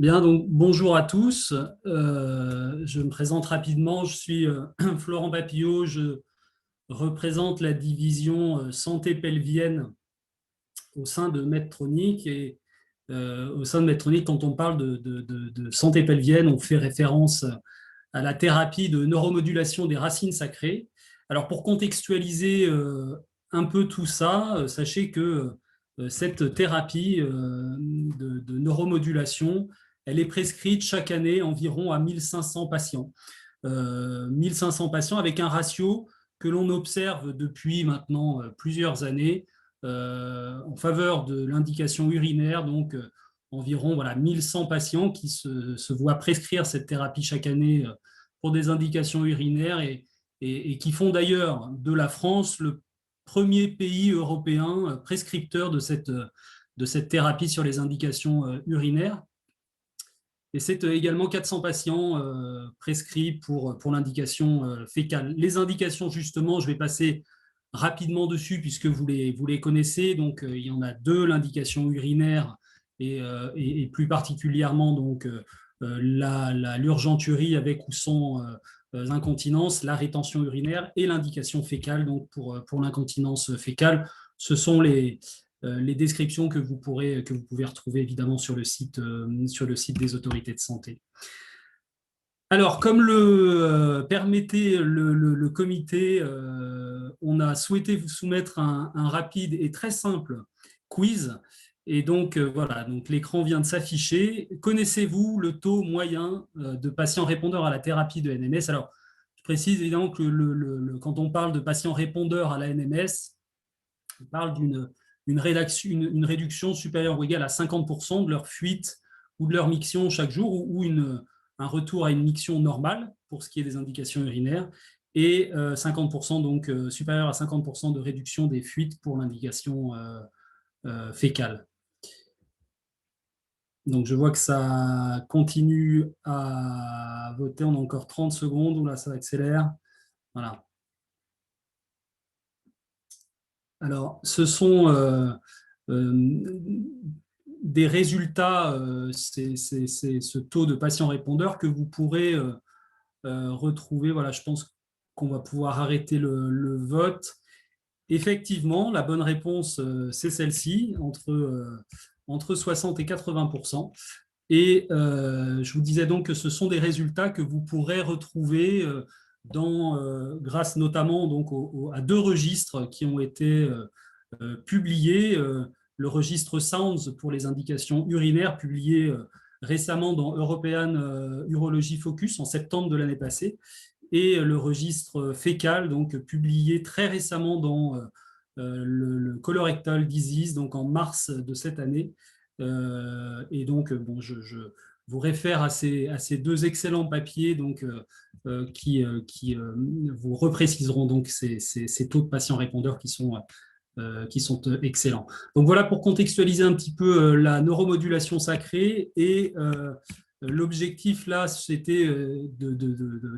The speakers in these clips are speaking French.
Bien, donc bonjour à tous. Je me présente rapidement. Je suis Florent Papillot. Je représente la division santé pelvienne au sein de Medtronic. Et au sein de Medtronic, quand on parle de santé pelvienne, on fait référence à la thérapie de neuromodulation des racines sacrées. Alors, pour contextualiser un peu tout ça, sachez que cette thérapie de neuromodulation, elle est prescrite chaque année environ à 1500 patients. 1500 patients avec un ratio que l'on observe depuis maintenant plusieurs années en faveur de l'indication urinaire, donc environ 1100 patients qui se voient prescrire cette thérapie chaque année pour des indications urinaires et qui font d'ailleurs de la France le premier pays européen prescripteur de cette thérapie sur les indications urinaires. Et c'est également 400 patients prescrits pour l'indication fécale. Les indications, justement, je vais passer rapidement dessus puisque vous les connaissez. Donc, il y en a deux, l'indication urinaire et plus particulièrement donc, l'urgenturie avec ou sans incontinence, la rétention urinaire et l'indication fécale donc pour l'incontinence fécale. Ce sont les descriptions que vous pouvez retrouver évidemment sur le site des autorités de santé. Alors, comme le permettait le comité, on a souhaité vous soumettre un rapide et très simple quiz. Et donc, voilà, donc l'écran vient de s'afficher. Connaissez-vous le taux moyen de patients répondeurs à la thérapie de NMS? Alors, je précise évidemment que quand on parle de patients répondeurs à la NMS, on parle une réduction supérieure ou égale à 50% de leur fuite ou de leur miction chaque jour ou un retour à une miction normale pour ce qui est des indications urinaires et 50%, donc supérieur à 50% de réduction des fuites pour l'indication fécale. Donc je vois que ça continue à voter, on a encore 30 secondes, où là ça accélère. Voilà. Alors, ce sont des résultats, c'est ce taux de patients répondeurs que vous pourrez retrouver. Voilà, je pense qu'on va pouvoir arrêter le vote. Effectivement, la bonne réponse, c'est celle-ci, entre 60 et 80%. Et je vous disais donc que ce sont des résultats que vous pourrez retrouver grâce notamment donc, à deux registres qui ont été publiés. Le registre Sounds pour les indications urinaires, publié récemment dans European Urology Focus en septembre de l'année passée, et le registre fécal, donc publié très récemment dans le Colorectal Disease, donc en mars de cette année. Et donc, bon, je vous réfère à ces deux excellents papiers donc, qui vous repréciseront donc ces taux de patients répondeurs qui sont excellents. Donc voilà pour contextualiser un petit peu la neuromodulation sacrée et l'objectif là, c'était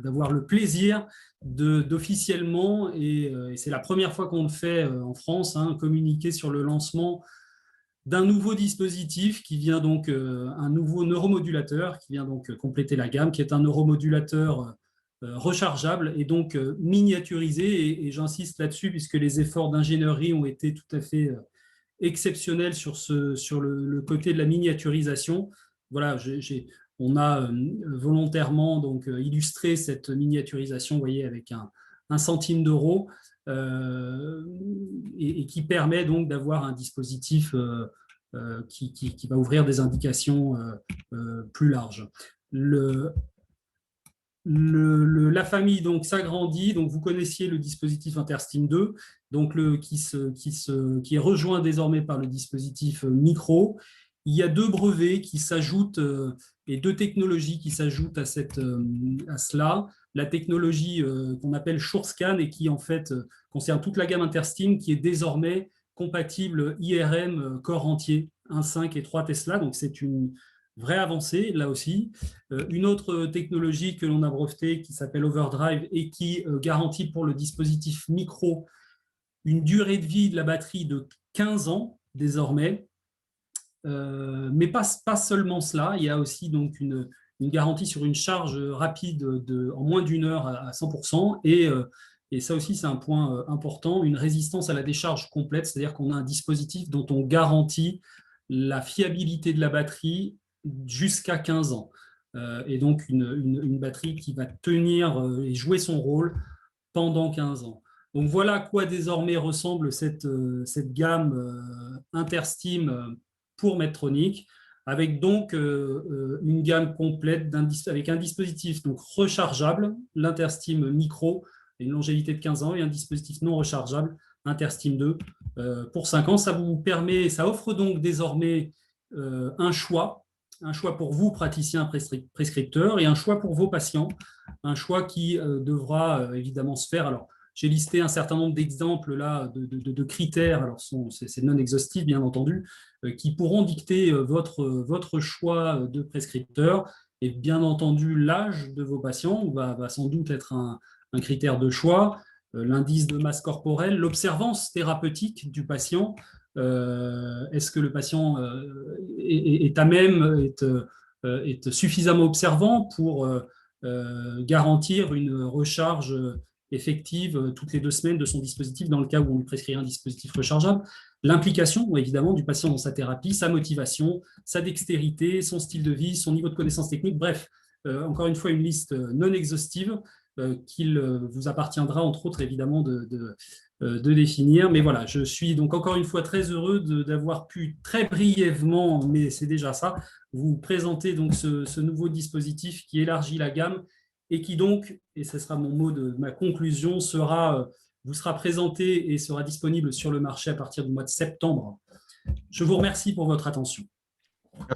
d'avoir le plaisir d'officiellement, et c'est la première fois qu'on le fait en France, hein, communiquer sur le lancement d'un nouveau dispositif qui vient donc, un nouveau neuromodulateur qui vient donc compléter la gamme, qui est un neuromodulateur rechargeable et donc miniaturisé. Et j'insiste là-dessus puisque les efforts d'ingénierie ont été tout à fait exceptionnels sur le côté de la miniaturisation. Voilà, on a volontairement donc illustré cette miniaturisation, vous voyez, avec un centime d'euro. Et qui permet donc d'avoir un dispositif qui va ouvrir des indications plus larges. La famille donc s'agrandit. Donc vous connaissiez le dispositif InterStim 2, donc qui est rejoint désormais par le dispositif Micro. Il y a deux brevets qui s'ajoutent et deux technologies qui s'ajoutent à cela. La technologie qu'on appelle SureScan et qui en fait concerne toute la gamme InterStim, qui est désormais compatible IRM corps entier 1,5 et 3 Tesla. Donc c'est une vraie avancée là aussi. Une autre technologie que l'on a brevetée qui s'appelle Overdrive et qui garantit pour le dispositif Micro une durée de vie de la batterie de 15 ans désormais. mais pas seulement cela, il y a aussi donc une garantie sur une charge rapide en moins d'une heure à 100%, et ça aussi c'est un point important, une résistance à la décharge complète, c'est-à-dire qu'on a un dispositif dont on garantit la fiabilité de la batterie jusqu'à 15 ans. Et donc une batterie qui va tenir et jouer son rôle pendant 15 ans. Donc voilà à quoi désormais ressemble cette gamme Intersteam pour Medtronic, avec donc une gamme complète avec un dispositif donc rechargeable, l'Intersteam Micro, une longévité de 15 ans, et un dispositif non rechargeable, Intersteam 2, pour 5 ans. Ça vous permet, ça offre donc désormais un choix pour vous, praticiens prescripteurs, et un choix pour vos patients, un choix qui devra évidemment se faire. Alors, j'ai listé un certain nombre d'exemples là de critères, alors c'est non exhaustif bien entendu, qui pourront dicter votre choix de prescripteur. Et bien entendu, l'âge de vos patients va sans doute être un critère de choix, l'indice de masse corporelle, l'observance thérapeutique du patient. Est-ce que le patient est à même, est suffisamment observant pour garantir une recharge effective toutes les 2 semaines de son dispositif dans le cas où on lui prescrit un dispositif rechargeable. L'implication, évidemment, du patient dans sa thérapie, sa motivation, sa dextérité, son style de vie, son niveau de connaissance technique, bref, encore une fois, une liste non exhaustive qu'il vous appartiendra, entre autres, évidemment, de définir. Mais voilà, je suis donc encore une fois très heureux d'avoir pu très brièvement, mais c'est déjà ça, vous présenter donc ce nouveau dispositif qui élargit la gamme et qui donc, et ce sera mon mot de ma conclusion, vous sera présenté et sera disponible sur le marché à partir du mois de septembre. Je vous remercie pour votre attention.